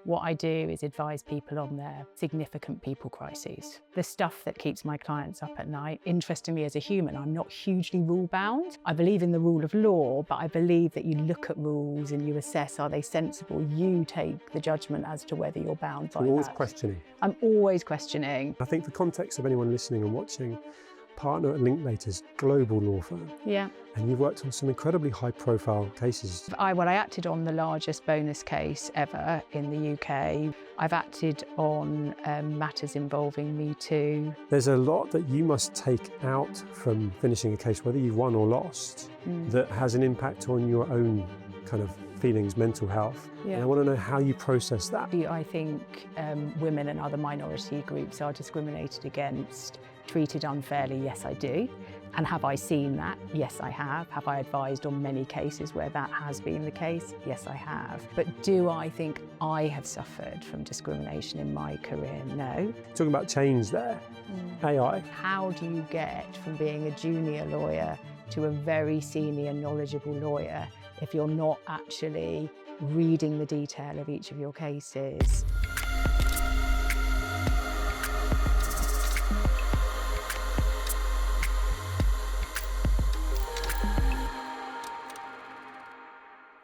What I do is advise people on their significant people crises. The stuff that keeps my clients up at night. Interestingly, as a human, I'm not hugely rule-bound. I believe in the rule of law, but I believe that you look at rules and you assess, are they sensible? You take the judgment as to whether you're bound by that. You're always questioning. I'm always questioning. I think the context of anyone listening and watching, partner at Linklaters, global law firm. Yeah. And you've worked on some incredibly high-profile cases. I acted on the largest bonus case ever in the UK. I've acted on matters involving Me Too. There's a lot that you must take out from finishing a case, whether you've won or lost, that has an impact on your own kind of feelings, mental health. Yeah. And I want to know how you process that. I think women and other minority groups are discriminated against, treated unfairly. Yes, I do. And have I seen that? Yes, I have. Have I advised on many cases where that has been the case? Yes, I have. But do I think I have suffered from discrimination in my career? No. Talking about change there, AI. How do you get from being a junior lawyer to a very senior, knowledgeable lawyer if you're not actually reading the detail of each of your cases?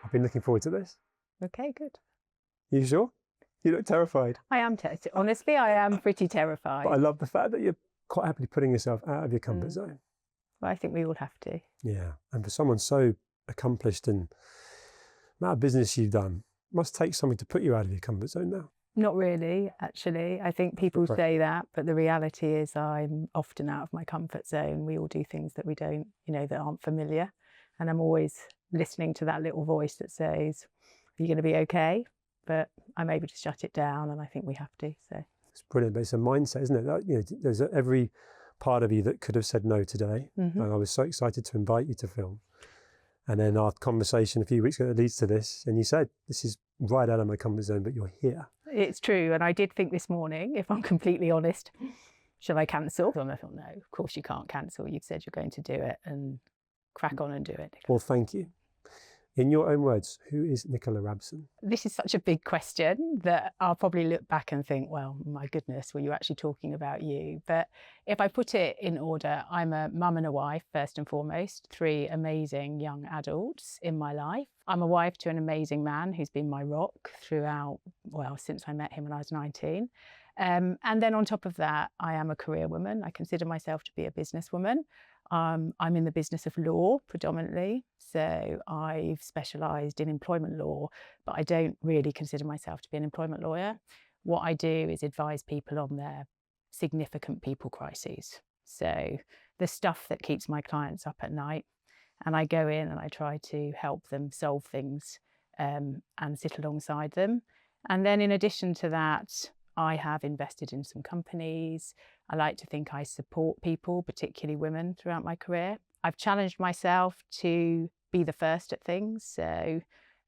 I've been looking forward to this. Okay, good. You sure? You look terrified. I am, honestly, I am pretty terrified. But I love the fact that you're quite happily putting yourself out of your comfort zone. Well, I think we all have to. Yeah, and for someone so accomplished and the amount of business you've done, must take something to put you out of your comfort zone now. Not really, actually. I think people say that, but the reality is I'm often out of my comfort zone. We all do things that we don't, that aren't familiar. And I'm always listening to that little voice that says, are you going to be okay? But I'm able to shut it down, and I think we have to. So it's brilliant, but it's a mindset, isn't it? There's every part of you that could have said no today. And I was so excited to invite you to film. And then our conversation a few weeks ago leads to this, and you said, this is right out of my comfort zone, but you're here. It's true, and I did think this morning, if I'm completely honest, shall I cancel? And I thought, no, of course you can't cancel. You've said you're going to do it, and crack on and do it. Well, thank you. In your own words, who is Nicola Rabson? This is such a big question that I'll probably look back and think, well, my goodness, were you actually talking about you? But if I put it in order, I'm a mum and a wife, first and foremost, 3 amazing young adults in my life. I'm a wife to an amazing man who's been my rock throughout, well, since I met him when I was 19. And then on top of that, I am a career woman. I consider myself to be a businesswoman. I'm in the business of law predominantly, so I've specialised in employment law, but I don't really consider myself to be an employment lawyer. What I do is advise people on their significant people crises. So the stuff that keeps my clients up at night, and I go in and I try to help them solve things and sit alongside them. And then in addition to that, I have invested in some companies. I like to think I support people, particularly women, throughout my career. I've challenged myself to be the first at things. So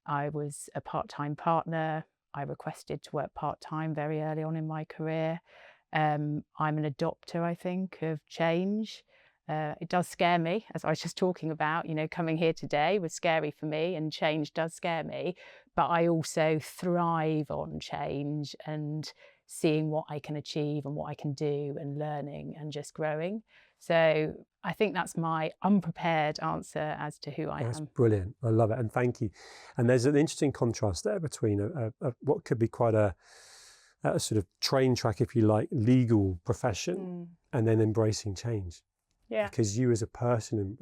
I was a part-time partner. I requested to work part-time very early on in my career. I'm an adopter, I think, of change. It does scare me, as I was just talking about, coming here today was scary for me, and change does scare me. But I also thrive on change and seeing what I can achieve and what I can do and learning and just growing. So I think that's my unprepared answer as to who I am. That's brilliant. I love it. And thank you. And there's an interesting contrast there between what could be quite a sort of train track, if you like, legal profession and then embracing change. Yeah. Because you as a person,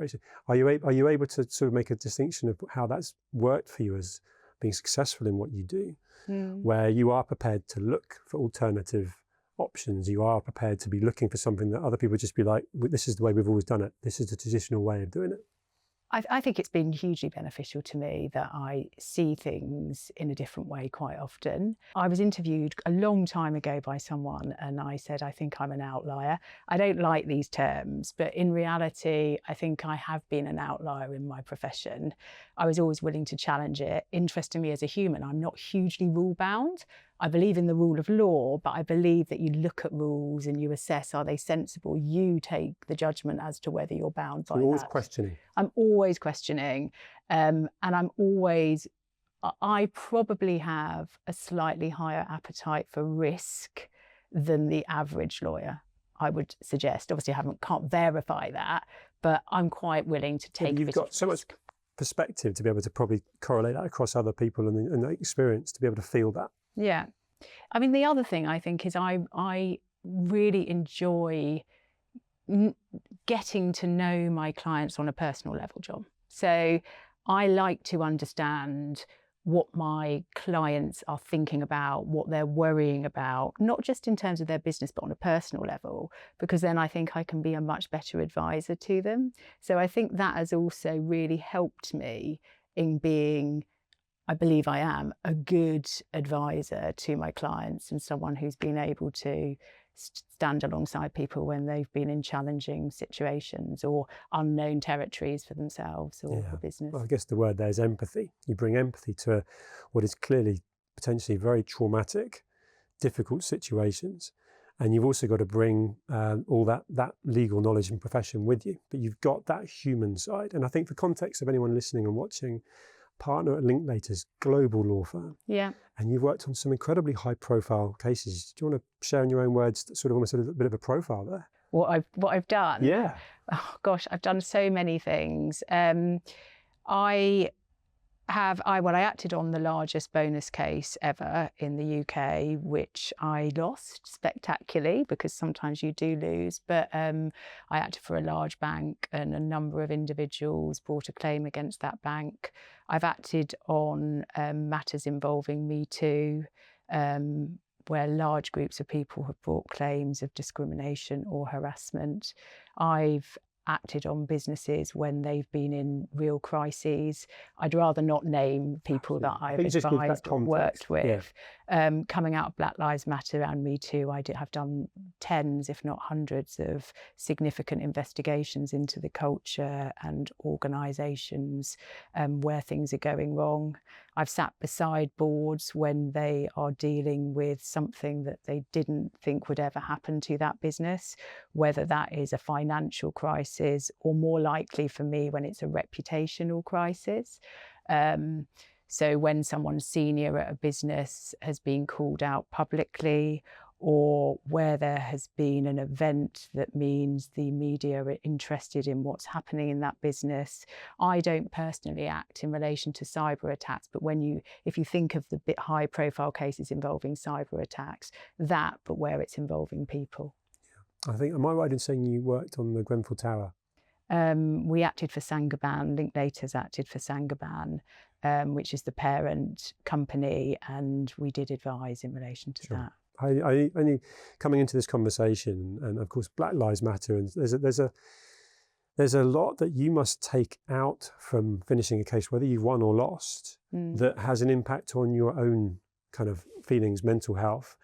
are you able to sort of make a distinction of how that's worked for you as being successful in what you do, where you are prepared to look for alternative options, you are prepared to be looking for something that other people just be like, this is the way we've always done it, this is the traditional way of doing it? I think it's been hugely beneficial to me that I see things in a different way quite often. I was interviewed a long time ago by someone and I said, I think I'm an outlier. I don't like these terms, but in reality, I think I have been an outlier in my profession. I was always willing to challenge it. Interestingly, as a human, I'm not hugely rule-bound. I believe in the rule of law, but I believe that you look at rules and you assess, are they sensible? You take the judgment as to whether you're bound by that. You're always questioning. I'm always questioning, and I'm always I probably have a slightly higher appetite for risk than the average lawyer, I would suggest. Obviously, can't verify that, but I'm quite willing to take. You've got so much perspective to be able to probably correlate that across other people and the experience to be able to feel that. Yeah, I mean, the other thing I think is I really enjoy getting to know my clients on a personal level, John. So I like to understand what my clients are thinking about, what they're worrying about, not just in terms of their business, but on a personal level, because then I think I can be a much better advisor to them. So I think that has also really helped me in being, I believe I am, a good advisor to my clients and someone who's been able to stand alongside people when they've been in challenging situations or unknown territories for themselves or for business. Well, I guess the word there is empathy. You bring empathy to what is clearly potentially very traumatic, difficult situations. And you've also got to bring all that legal knowledge and profession with you. But you've got that human side. And I think for context of anyone listening and watching, partner at Linklaters, global law firm. Yeah. And you've worked on some incredibly high profile cases. Do you want to share in your own words sort of almost a bit of a profile there? What I've done? Yeah. Oh gosh, I've done so many things. I acted on the largest bonus case ever in the UK, which I lost spectacularly because sometimes you do lose. But I acted for a large bank and a number of individuals brought a claim against that bank. I've acted on matters involving Me Too, where large groups of people have brought claims of discrimination or harassment. I've acted on businesses when they've been in real crises. I'd rather not name people that I've advised or worked with. Yeah. Coming out of Black Lives Matter and Me Too, I have done tens, if not hundreds, of significant investigations into the culture and organisations where things are going wrong. I've sat beside boards when they are dealing with something that they didn't think would ever happen to that business, whether that is a financial crisis or more likely for me when it's a reputational crisis. So when someone senior at a business has been called out publicly, or where there has been an event that means the media are interested in what's happening in that business. I don't personally act in relation to cyber attacks, but if you think of the bit high profile cases involving cyber attacks, but where it's involving people. Yeah. I think, am I right in saying you worked on the Grenfell Tower? We acted for Saint-Gobain, Linklaters acted for Saint-Gobain, which is the parent company, and we did advise in relation to that. I only coming into this conversation, and of course Black Lives Matter, and there's a lot that you must take out from finishing a case, whether you've won or lost, that has an impact on your own kind of feelings, mental health.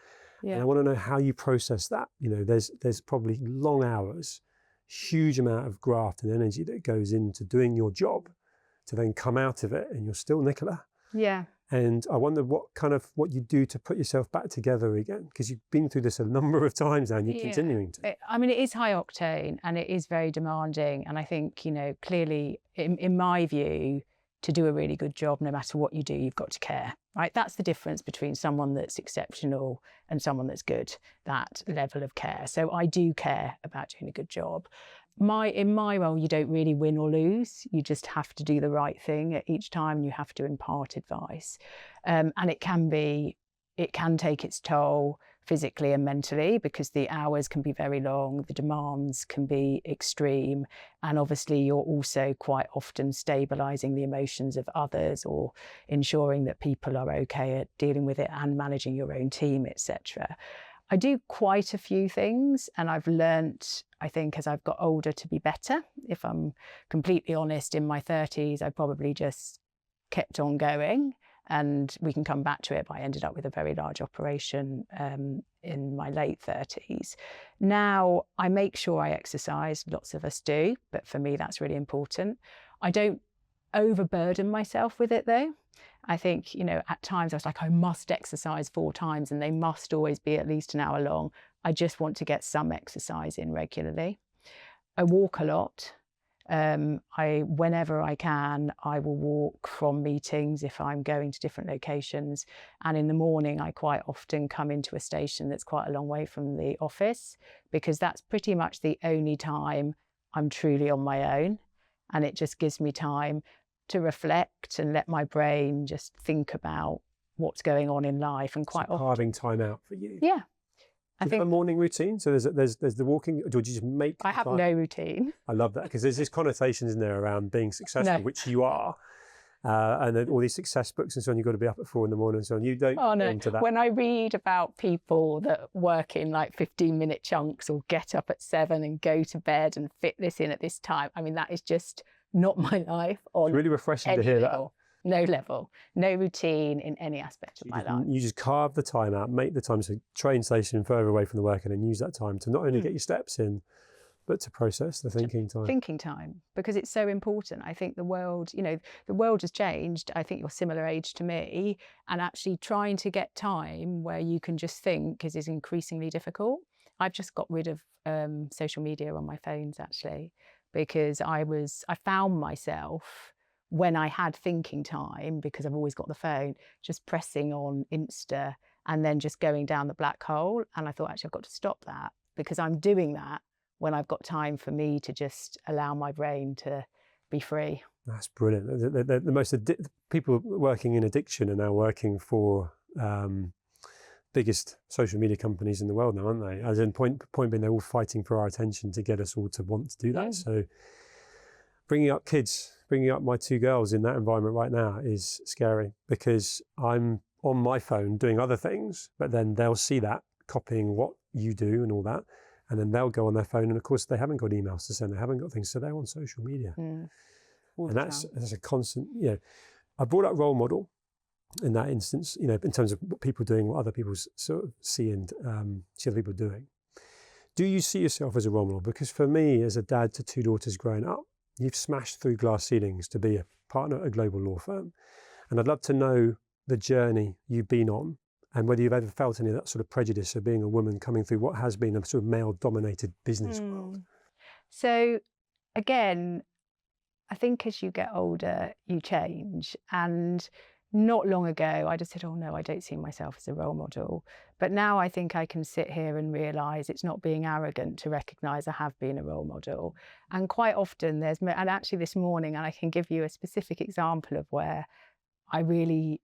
Yeah. And I want to know how you process that. You know, there's probably long hours, huge amount of graft and energy that goes into doing your job to then come out of it and you're still Nicola. Yeah. And I wonder what you do to put yourself back together again, because you've been through this a number of times now and you're continuing to. I mean, it is high octane and it is very demanding. And I think, clearly, in my view, to do a really good job, no matter what you do, you've got to care, right? That's the difference between someone that's exceptional and someone that's good, that level of care. So I do care about doing a good job. In my role, you don't really win or lose. You just have to do the right thing at each time. You have to impart advice. And it can take its toll physically and mentally, because the hours can be very long, the demands can be extreme, and obviously you're also quite often stabilising the emotions of others or ensuring that people are okay at dealing with it and managing your own team, etc. I do quite a few things, and I've learnt, I think, as I've got older, to be better. If I'm completely honest, in my 30s, I probably just kept on going, and we can come back to it, but I ended up with a very large operation in my late 30s. Now, I make sure I exercise, lots of us do, but for me, that's really important. I don't overburden myself with it, though. I think, at times I was like, I must exercise 4 times and they must always be at least an hour long. I just want to get some exercise in regularly. I walk a lot. Whenever I can, I will walk from meetings if I'm going to different locations. And in the morning, I quite often come into a station that's quite a long way from the office, because that's pretty much the only time I'm truly on my own. And it just gives me time to reflect and let my brain just think about what's going on in life. And quite often carving time out for you. Yeah. I think a morning routine. So there's the walking. Or do you just make? I have no routine. I love that, because there's this connotation, isn't there, around being successful, which you are, and then all these success books and so on. You've got to be up at 4 a.m. and so on. You don't go into that. When I read about people that work in like 15-minute chunks, or get up at 7 and go to bed and fit this in at this time, I mean, that is just not my life. It's really refreshing to hear level. No level, no routine in any aspect of my life. You just carve the time out, make the time, so train station further away from the work, and then use that time to not only get your steps in, but to process the thinking time. Thinking time, because it's so important. I think the world has changed. I think you're similar age to me, and actually trying to get time where you can just think is increasingly difficult. I've just got rid of social media on my phones, actually, because I found myself, when I had thinking time, because I've always got the phone, just pressing on Insta and then just going down the black hole. And I thought, actually, I've got to stop that, because I'm doing that when I've got time for me to just allow my brain to be free. That's brilliant. The most people working in addiction are now working for biggest social media companies in the world now, aren't they? As in point being, they're all fighting for our attention to get us all to want to do that. Yeah. So bringing up my 2 girls in that environment right now is scary, because I'm on my phone doing other things, but then they'll see that, copying what you do and all that, and then they'll go on their phone, and of course they haven't got emails to send, they haven't got things, so they're on social media. And that's a constant, I brought up role model in that instance, in terms of what people doing, what other people sort of see and see other people doing. Do you see yourself as a role model? Because for me, as a dad to 2 daughters growing up, you've smashed through glass ceilings to be a partner at a global law firm. And I'd love to know the journey you've been on, and whether you've ever felt any of that sort of prejudice of being a woman coming through what has been a sort of male-dominated business world. So again, I think as you get older, you change. And not long ago, I just said, oh no, I don't see myself as a role model. But now I think I can sit here and realise it's not being arrogant to recognise I have been a role model. And quite often and actually this morning, and I can give you a specific example of where I really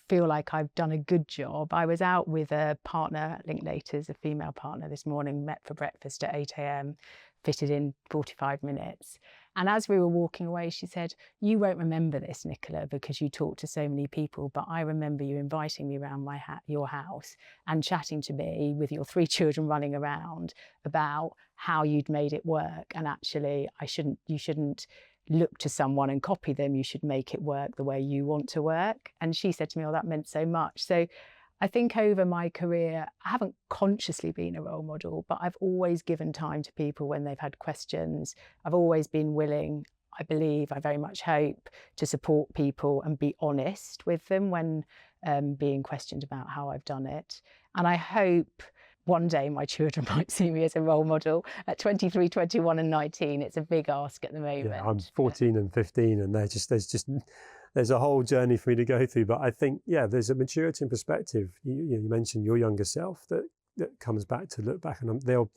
feel like I've done a good job. I was out with a partner at Linklaters, a female partner this morning, met for breakfast at 8 a.m, fitted in 45 minutes. And as we were walking away, she said, you won't remember this, Nicola, because you talk to so many people, but I remember you inviting me around your house and chatting to me with your 3 children running around about how you'd made it work. And actually, you shouldn't look to someone and copy them. You should make it work the way you want to work. And she said to me, oh, that meant so much. So I think over my career, I haven't consciously been a role model, but I've always given time to people when they've had questions. I've always been willing, I believe, I very much hope, to support people and be honest with them when being questioned about how I've done it. And I hope one day my children might see me as a role model. At 23, 21 and 19, it's a big ask at the moment. Yeah, I'm 14 and 15, and there's a whole journey for me to go through. But I think, there's a maturity and perspective. You mentioned your younger self that comes back to look back, and they'll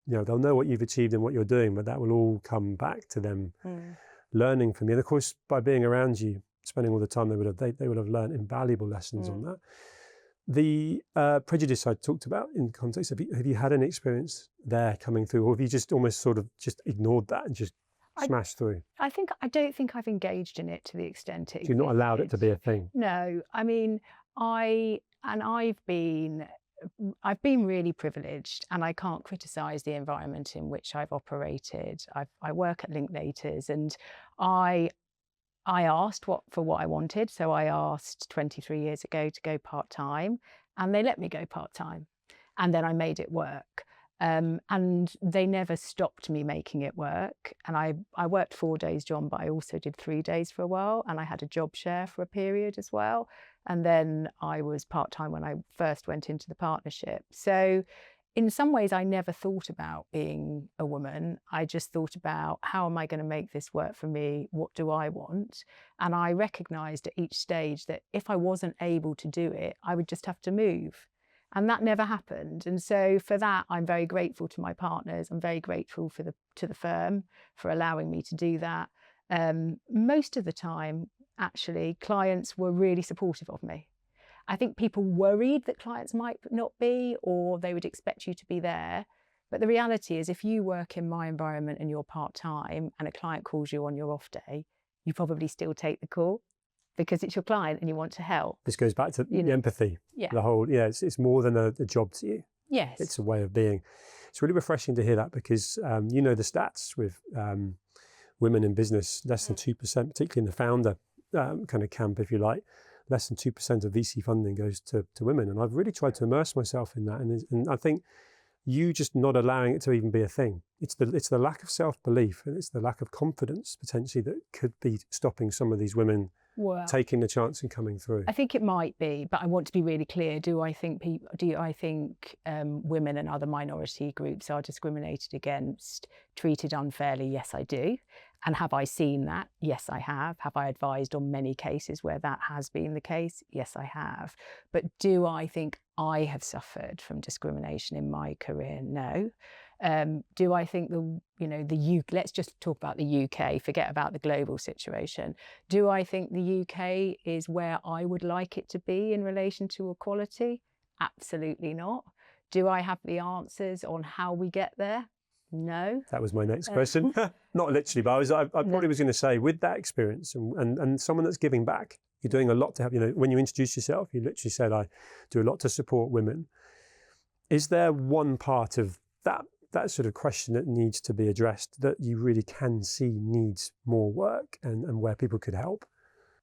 know what you've achieved and what you're doing, but that will all come back to them learning from you. And of course, by being around you, spending all the time, they would have learned invaluable lessons on that. The prejudice I talked about in context, have you had any experience there coming through, or have you just almost sort of just ignored that and just smashed through? I don't think I've engaged in it to the extent it existed. You're not allowed it to be a thing? No, I mean, I've been really privileged, and I can't criticise the environment in which I've operated. I work at Linklaters, and I asked for what I wanted. So I asked 23 years ago to go part-time, and they let me go part-time. And then I made it work. And they never stopped me making it work. And I worked 4 days, John, but I also did 3 days for a while. And I had a job share for a period as well. And then I was part-time when I first went into the partnership. So in some ways, I never thought about being a woman. I just thought about, how am I going to make this work for me? What do I want? And I recognised at each stage that if I wasn't able to do it, I would just have to move. And that never happened. And so for that, I'm very grateful to my partners. I'm very grateful to the firm for allowing me to do that. Most of the time, actually, clients were really supportive of me. I think people worried that clients might not be, or they would expect you to be there. But the reality is, if you work in my environment and you're part-time and a client calls you on your off day, you probably still take the call because it's your client and you want to help. This goes back to the empathy. Yeah. The whole, it's more than a job to you. Yes. It's a way of being. It's really refreshing to hear that because you know the stats with women in business, less than 2%, particularly in the founder kind of camp, if you like. Less than 2% of VC funding goes to women. And I've really tried to immerse myself in that. And I think you just not allowing it to even be a thing. It's the lack of self-belief and it's the lack of confidence potentially that could be stopping some of these women taking the chance and coming through. I think it might be, but I want to be really clear. Do I think women and other minority groups are discriminated against, treated unfairly? Yes, I do. And have I seen that? Yes, I have. Have I advised on many cases where that has been the case? Yes, I have. But do I think I have suffered from discrimination in my career? No. Do I think let's just talk about the UK, forget about the global situation. Do I think the UK is where I would like it to be in relation to equality? Absolutely not. Do I have the answers on how we get there? No. That was my next question. Not literally, but I probably was going to say, with that experience and someone that's giving back, you're doing a lot to help. When you introduce yourself, you literally said, I do a lot to support women. Is there one part of that sort of question that needs to be addressed that you really can see needs more work and where people could help?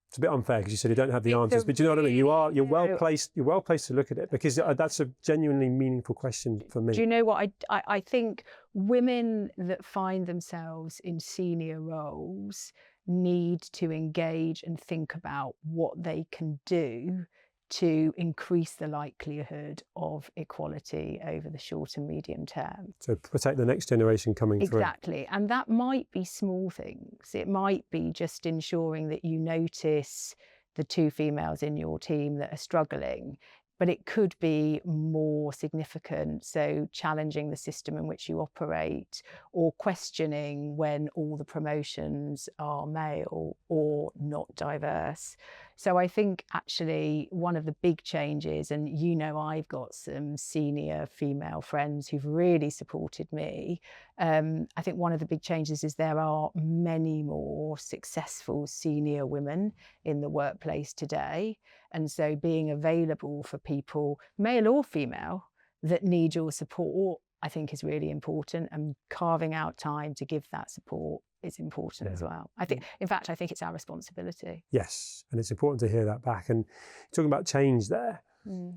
It's a bit unfair because you said you don't have the answers, but do you know what I mean? You're well placed to look at it because that's a genuinely meaningful question for me. Do you know what I think women that find themselves in senior roles need to engage and think about what they can do to increase the likelihood of equality over the short and medium term. So protect the next generation coming through. Exactly. And that might be small things. It might be just ensuring that you notice the two females in your team that are struggling, but it could be more significant. So challenging the system in which you operate, or questioning when all the promotions are male or not diverse. So I think actually one of the big changes, and I've got some senior female friends who've really supported me. I think one of the big changes is there are many more successful senior women in the workplace today. And so being available for people, male or female, that need your support, I think is really important, and carving out time to give that support is important as well. I think it's our responsibility. Yes, and it's important to hear that back. And talking about change there,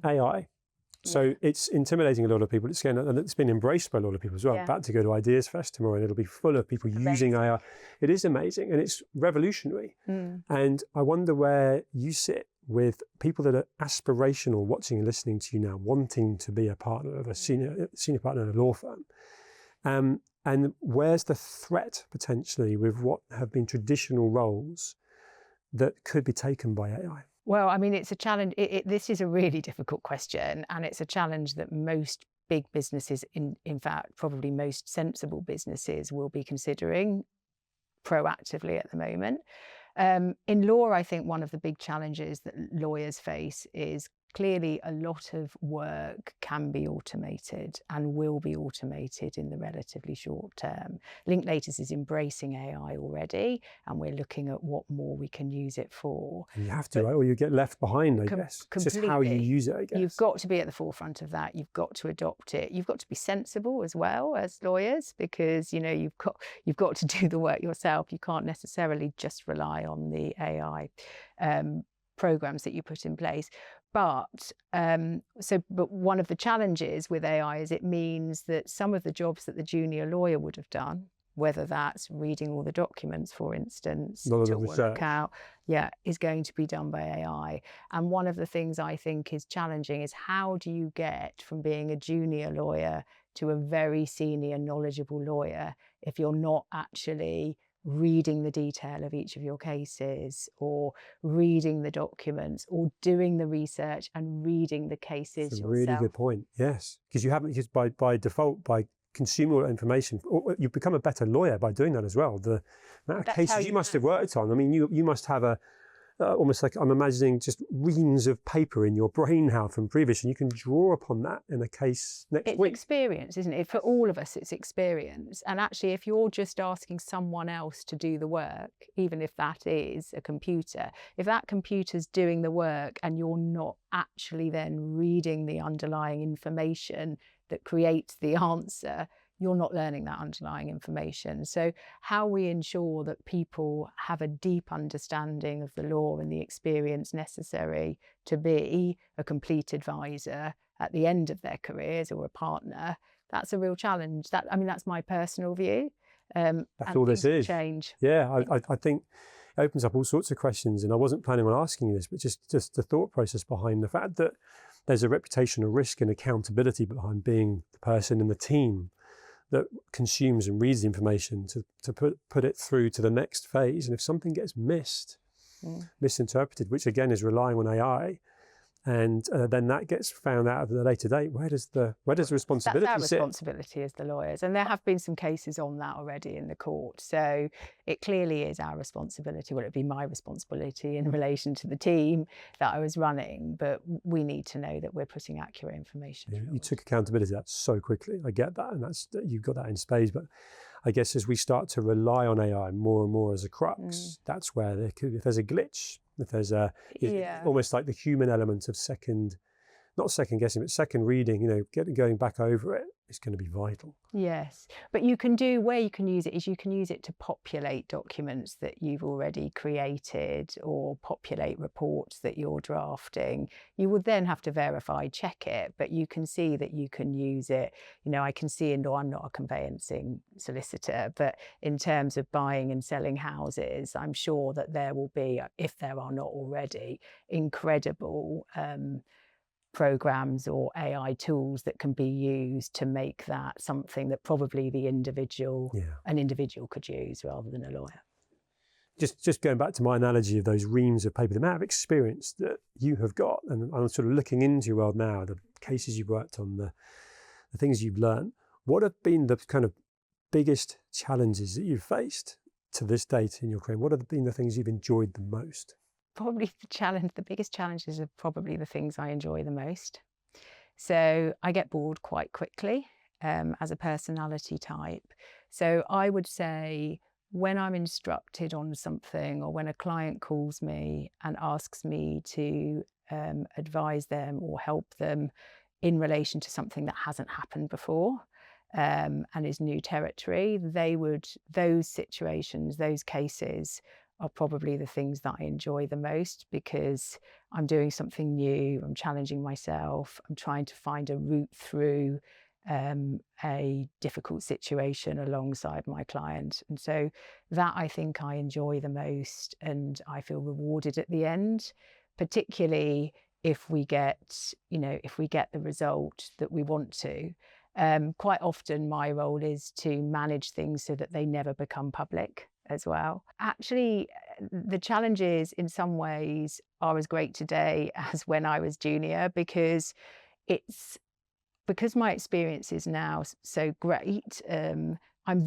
AI. So it's intimidating a lot of people. And it's been embraced by a lot of people as well. I'm about to go to Ideas Fest tomorrow and it'll be full of people using AI. It is amazing and it's revolutionary. And I wonder where you sit with people that are aspirational, watching and listening to you now, wanting to be a partner of a senior partner in a law firm. And where's the threat potentially with what have been traditional roles that could be taken by AI? Well, I mean, it's a challenge. This is a really difficult question, and it's a challenge that most big businesses, in fact, probably most sensible businesses, will be considering proactively at the moment. In law, I think one of the big challenges that lawyers face is clearly a lot of work can be automated and will be automated in the relatively short term. Linklaters is embracing AI already, and we're looking at what more we can use it for. And you have to, right? Or you get left behind, I guess. It's just how you use it, I guess. You've got to be at the forefront of that. You've got to adopt it. You've got to be sensible as well as lawyers, because you've got to do the work yourself. You can't necessarily just rely on the AI programs that you put in place. But one of the challenges with AI is it means that some of the jobs that the junior lawyer would have done whether that's reading all the documents, for instance, A lot of the to research. work out, is going to be done by AI. And one of the things I think is challenging is how do you get from being a junior lawyer to a very senior, knowledgeable lawyer if you're not actually reading the detail of each of your cases, or reading the documents, or doing the research and reading the cases That's a yourself. really good point. Yes, because you haven't, just by default, by consuming all that information, you become a better lawyer by doing that as well. The amount of cases you must have worked on. I mean, you must have almost like, I'm imagining, just reams of paper in your brain now from previous, and you can draw upon that in a case next week. It's experience, isn't it? For all of us, it's experience. And actually, if you're just asking someone else to do the work, even if that is a computer, if that computer's doing the work and you're not actually then reading the underlying information that creates the answer, you're not learning that underlying information. So how we ensure that people have a deep understanding of the law and the experience necessary to be a complete advisor at the end of their careers, or a partner, that's a real challenge. That's my personal view. That's all this is. Change. Yeah, I think it opens up all sorts of questions, and I wasn't planning on asking you this, but just the thought process behind the fact that there's a reputational risk and accountability behind being the person in the team that consumes and reads the information to put it through to the next phase. And if something gets misinterpreted, which again is relying on AI, and then that gets found out at a later date, where does the responsibility sit? That's our responsibility as the lawyers, and there have been some cases on that already in the court. So it clearly is our responsibility. Well, it'd be my responsibility in relation to the team that I was running, but we need to know that we're putting accurate information. Yeah, you took accountability that so quickly. I get that, and you've got that in spades. But I guess as we start to rely on AI more and more as a crux, that's where if there's a glitch, if there's almost like the human element of not second guessing, but second reading, going back over it is going to be vital. Yes, but where you can use it is you can use it to populate documents that you've already created, or populate reports that you're drafting. You would then have to verify, check it, but you can see that you can use it. I can see, and I'm not a conveyancing solicitor, but in terms of buying and selling houses, I'm sure that there will be, if there are not already, incredible programs or AI tools that can be used to make that something that probably an individual could use rather than a lawyer. Just going back to my analogy of those reams of paper, the amount of experience that you have got, and I'm sort of looking into your world now, the cases you've worked on, the things you've learned, what have been the kind of biggest challenges that you've faced to this date in your career? What have been the things you've enjoyed the most? Probably the biggest challenges are probably the things I enjoy the most. So I get bored quite quickly as a personality type. So I would say when I'm instructed on something, or when a client calls me and asks me to advise them or help them in relation to something that hasn't happened before and is new territory, those situations, those cases are probably the things that I enjoy the most, because I'm doing something new, I'm challenging myself, I'm trying to find a route through a difficult situation alongside my client. And so that I think I enjoy the most, and I feel rewarded at the end, particularly if we get the result that we want to. Quite often my role is to manage things so that they never become public as well. Actually, the challenges in some ways are as great today as when I was junior, because my experience is now so great. I'm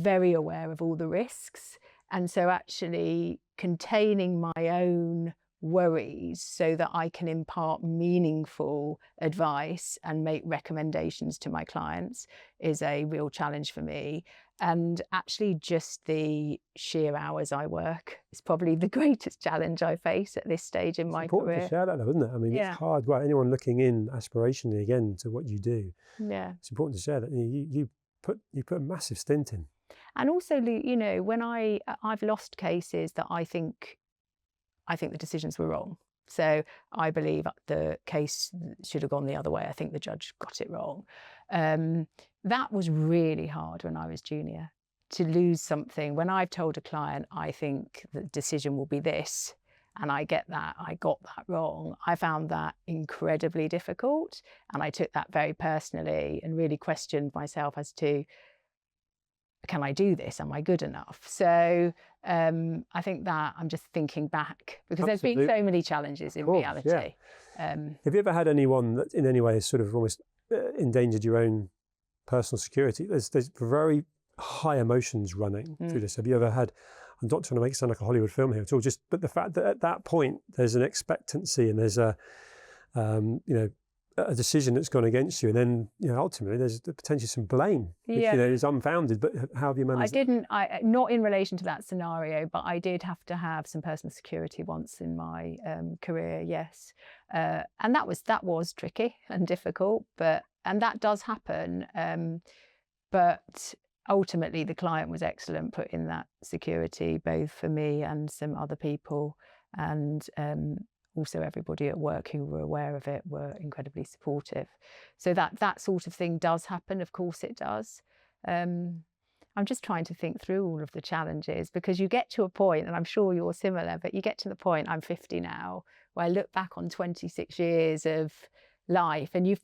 very aware of all the risks. And so actually containing my own worries so that I can impart meaningful advice and make recommendations to my clients is a real challenge for me. And actually just the sheer hours I work is probably the greatest challenge I face at this stage in my career. It's important to share that though, isn't it? I mean, it's hard. Well, anyone looking in aspirationally again to what you do, it's important to share that you put a massive stint in. And also, when I've lost cases that I think the decisions were wrong. So I believe the case should have gone the other way. I think the judge got it wrong. That was really hard when I was junior. to lose something. When I've told a client, I think the decision will be this, and I got that wrong, I found that incredibly difficult. And I took that very personally and really questioned myself as to, can I do this? Am I good enough? So I think that I'm just thinking back, because there's been so many challenges in reality. Yeah. Have you ever had anyone that in any way has sort of almost endangered your own personal security? There's very high emotions running through this. Have you ever had, I'm not trying to make it sound like a Hollywood film here at all, but the fact that at that point there's an expectancy and there's a decision that's gone against you, and then ultimately there's potentially some blame, which is unfounded. But how have you managed? Not in relation to that scenario, but I did have to have some personal security once in my career, yes, and that was tricky and difficult, and that does happen. But ultimately, the client was excellent, put in that security both for me and some other people, and also everybody at work who were aware of it were incredibly supportive. So that sort of thing does happen, of course it does. I'm just trying to think through all of the challenges, because you get to a point, and I'm sure you're similar, but you get to the point, I'm 50 now, where I look back on 26 years of life and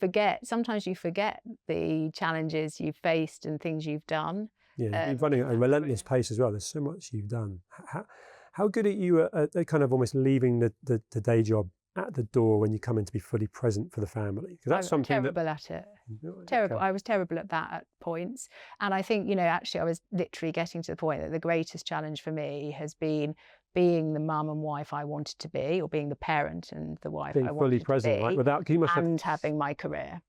sometimes you forget the challenges you've faced and things you've done. Yeah, you're running at a relentless pace as well. There's so much you've done. How good are you at kind of almost leaving the day job at the door when you come in to be fully present for the family? Because that's something terrible at it. Terrible. I was terrible at that at points. And I think, actually I was literally getting to the point that the greatest challenge for me has been being the mum and wife I wanted to be, or being the parent and the wife I wanted fully present, to be, right? And having my career.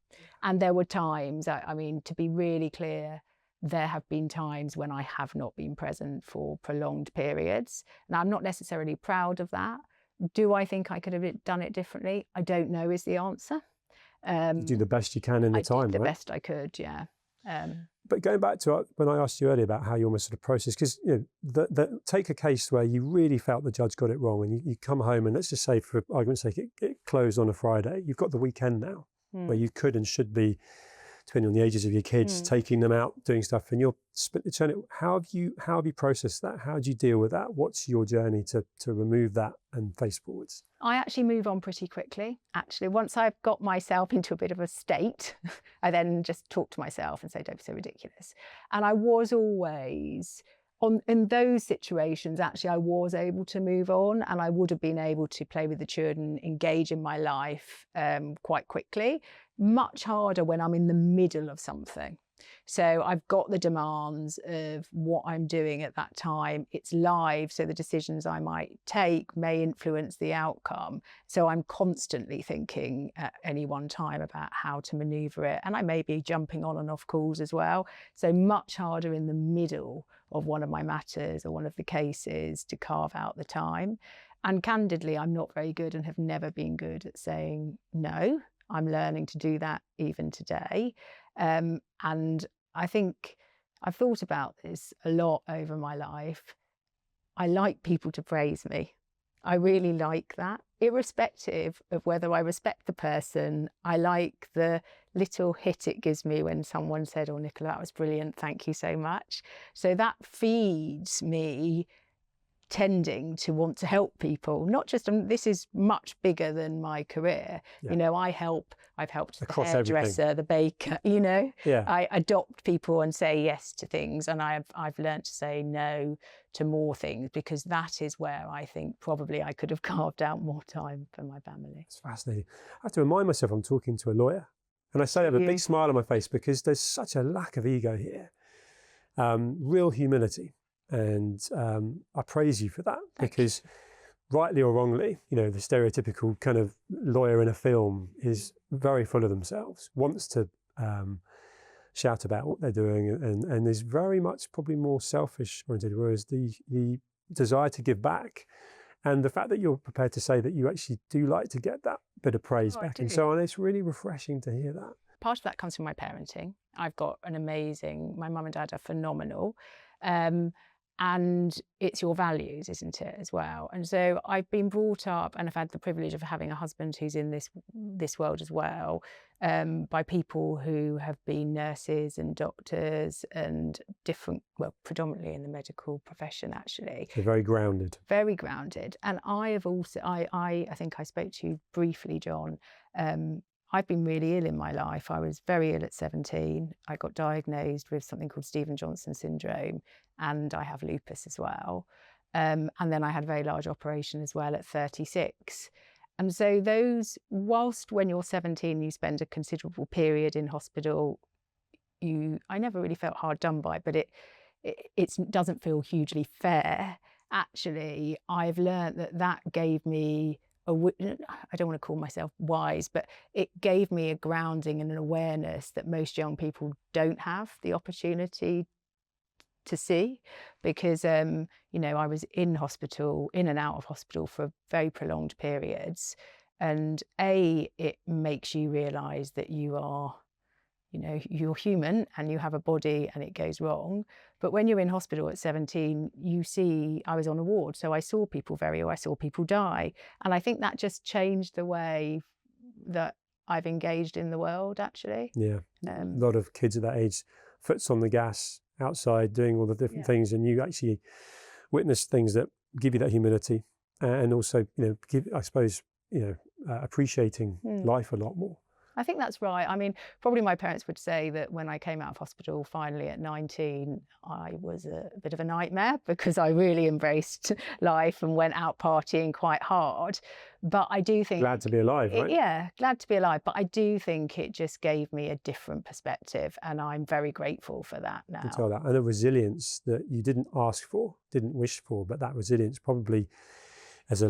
And there were times, I mean, to be really clear, there have been times when I have not been present for prolonged periods. Now, I'm not necessarily proud of that. Do I think I could have done it differently? I don't know is the answer. You do the best you can in the time, I did the right? best I could, yeah. But going back to when I asked you earlier about how you almost sort of process, because take a case where you really felt the judge got it wrong, and you come home, and let's just say, for argument's sake, it closed on a Friday. You've got the weekend now, where you could and should be, depending on the ages of your kids, taking them out, doing stuff, and you'll split the channel. How have you processed that? How do you deal with that? What's your journey to remove that and face forwards? I actually move on pretty quickly. Actually, once I've got myself into a bit of a state, I then just talk to myself and say, don't be so ridiculous. And I was always, in those situations, actually, I was able to move on, and I would have been able to play with the children, engage in my life quite quickly. Much harder when I'm in the middle of something. So I've got the demands of what I'm doing at that time. It's live, so the decisions I might take may influence the outcome. So I'm constantly thinking at any one time about how to maneuver it. And I may be jumping on and off calls as well. So much harder in the middle of one of my matters or one of the cases to carve out the time. And candidly, I'm not very good and have never been good at saying no. I'm learning to do that even today. And I think I've thought about this a lot over my life. I like people to praise me. I really like that. Irrespective of whether I respect the person, I like the little hit it gives me when someone said, "Oh, Nicola, that was brilliant. Thank you so much." So that feeds me tending to want to help people, not just, this is much bigger than my career. Yeah. I've helped across the hairdresser, everything. The baker, Yeah. I adopt people and say yes to things, and I've learned to say no to more things, because that is where I think probably I could have carved out more time for my family. It's fascinating. I have to remind myself I'm talking to a lawyer, and I say that with a big smile on my face, because there's such a lack of ego here, real humility. And I praise you for that, because rightly or wrongly, the stereotypical kind of lawyer in a film is very full of themselves, wants to shout about what they're doing, and is very much probably more selfish oriented, whereas the desire to give back, and the fact that you're prepared to say that you actually do like to get that bit of praise back and so on, it's really refreshing to hear that. Part of that comes from my parenting. I've got my mum and dad are phenomenal. And it's your values, isn't it, as well? And so I've been brought up, and I've had the privilege of having a husband who's in this world as well, by people who have been nurses and doctors and different, well, predominantly in the medical profession, actually. So very grounded. Very grounded. And I have also, I think I spoke to you briefly, John. I've been really ill in my life. I was very ill at 17. I got diagnosed with something called Stevens-Johnson syndrome, and I have lupus as well. And then I had a very large operation as well at 36. And so those, whilst when you're 17, you spend a considerable period in hospital, I never really felt hard done by, but it doesn't feel hugely fair. Actually, I've learned that gave me I don't want to call myself wise, but it gave me a grounding and an awareness that most young people don't have the opportunity to see, because you know, I was in hospital, in and out of hospital for very prolonged periods, and it makes you realize that you are, you know, you're human and you have a body and it goes wrong. But when you're in hospital at 17, you see, I was on a ward, so I saw people very ill, I saw people die. And I think that just changed the way that I've engaged in the world, actually. Yeah, a lot of kids at that age, foot's on the gas, outside doing all the different things, and you actually witness things that give you that humility, and also, you know, I suppose, you know, appreciating life a lot more. I think that's right. I mean, probably my parents would say that when I came out of hospital finally at 19, I was a bit of a nightmare, because I really embraced life and went out partying quite hard. But I do think... Glad to be alive, right? Yeah, glad to be alive. But I do think it just gave me a different perspective, and I'm very grateful for that now. I can tell that. And a resilience that you didn't ask for, didn't wish for, but that resilience probably as a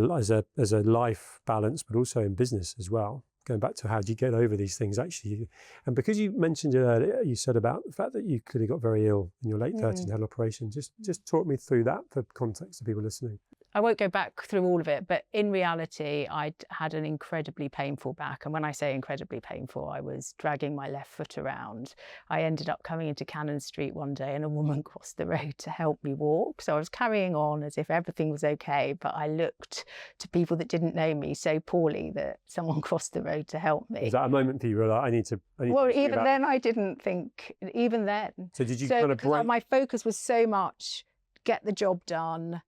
life balance, but also in business as well. Going back to how do you get over these things, actually. And because you mentioned it earlier, you said about the fact that you could have got very ill in your late 30s and had an operation. Just talk me through that for context of people listening. I won't go back through all of it, but in reality, I'd had an incredibly painful back. And when I say incredibly painful, I was dragging my left foot around. I ended up coming into Cannon Street one day and a woman crossed the road to help me walk. So I was carrying on as if everything was okay, but I looked to people that didn't know me so poorly that someone crossed the road to help me. Was that a moment for you where I need to well, even then, I didn't think, even then. So did you kind of break? My focus was so much, get the job done,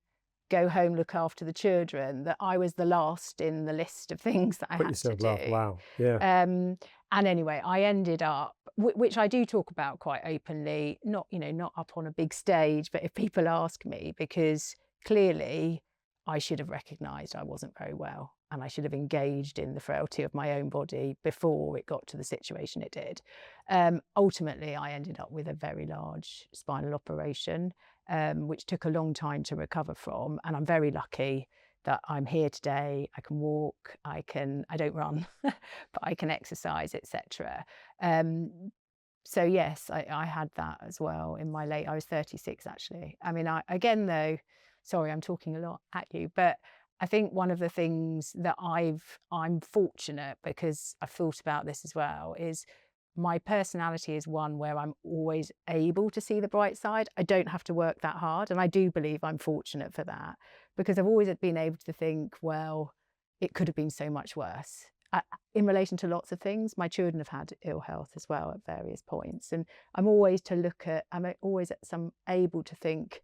go home, look after the children, that I was the last in the list of things that I had to do. Wow, yeah. And anyway, I ended up, which I do talk about quite openly, not up on a big stage, but if people ask me, because clearly I should have recognised I wasn't very well, and I should have engaged in the frailty of my own body before it got to the situation it did. Ultimately, I ended up with a very large spinal operation, which took a long time to recover from. And I'm very lucky that I'm here today. I can walk, I don't run, but I can exercise, etc. So yes, I had that as well in my I was 36 actually. I mean, again though, sorry, I'm talking a lot at you, but I think one of the things that I'm fortunate, because I've thought about this as well, is my personality is one where I'm always able to see the bright side. I don't have to work that hard. And I do believe I'm fortunate for that, because I've always been able to think, well, it could have been so much worse. In relation to lots of things, my children have had ill health as well at various points. And I'm always able to think,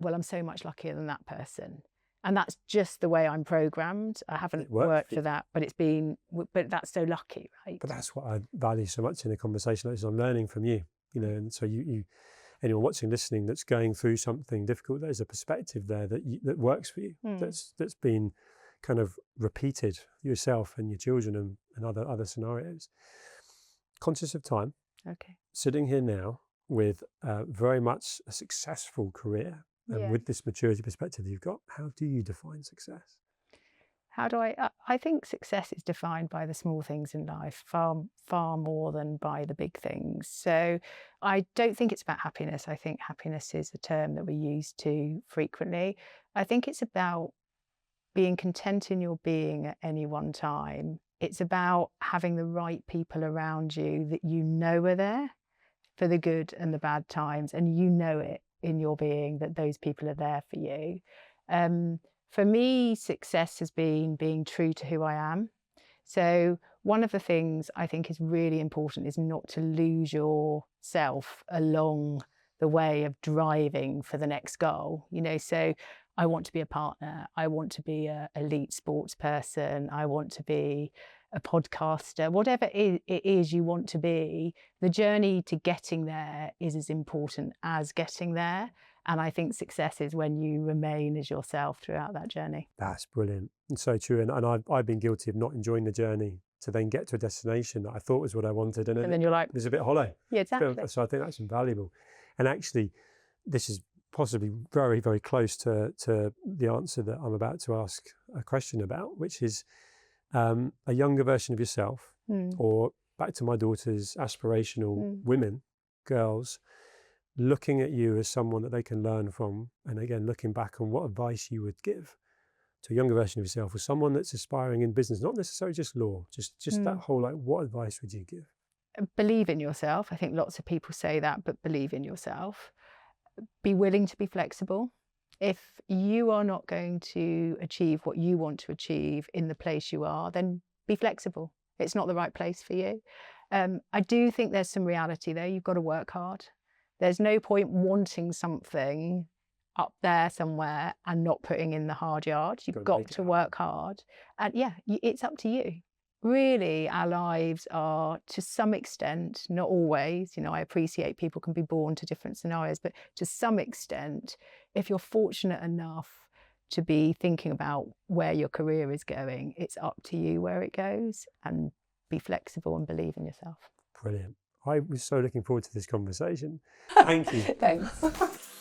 well, I'm so much luckier than that person. And that's just the way I'm programmed. I haven't worked for that, but that's so lucky, right? But that's what I value so much in a conversation like this. I'm learning from you, and so anyone watching, listening, that's going through something difficult, there's a perspective there that works for you, that's been kind of repeated yourself and your children and other scenarios. Conscious of time. Okay. Sitting here now with very much a successful career. And with this maturity perspective that you've got, how do you define success? How do I think success is defined by the small things in life, far more than by the big things. So I don't think it's about happiness. I think happiness is a term that we use too frequently. I think it's about being content in your being at any one time. It's about having the right people around you that you know are there for the good and the bad times, and you know it. in your being that those people are there for you. For me, success has been being true to who I am. So one of the things I think is really important is not to lose yourself along the way of driving for the next goal. So I want to be a partner. I want to be an elite sports person. I want to be a podcaster. Whatever it is you want to be, the journey to getting there is as important as getting there. And I think success is when you remain as yourself throughout that journey. That's brilliant. And so true. And I've been guilty of not enjoying the journey to then get to a destination that I thought was what I wanted. And then you're like, it's a bit hollow. Yeah, exactly. So I think that's invaluable. And actually, this is possibly very, very close to the answer that I'm about to ask a question about, which is a younger version of yourself, or back to my daughter's aspirational women, girls, looking at you as someone that they can learn from, and again, looking back on what advice you would give to a younger version of yourself, or someone that's aspiring in business, not necessarily just law, just that whole, like, what advice would you give? Believe in yourself. I think lots of people say that, but believe in yourself. Be willing to be flexible. If you are not going to achieve what you want to achieve in the place you are, then be flexible. It's not the right place for you. I do think there's some reality there. You've got to work hard. There's no point wanting something up there somewhere and not putting in the hard yards. You've got to work hard. And yeah, it's up to you. Really, our lives are, to some extent, not always, I appreciate people can be born to different scenarios, but to some extent, if you're fortunate enough to be thinking about where your career is going, it's up to you where it goes, and be flexible and believe in yourself. Brilliant. I was so looking forward to this conversation. Thank you. Thanks.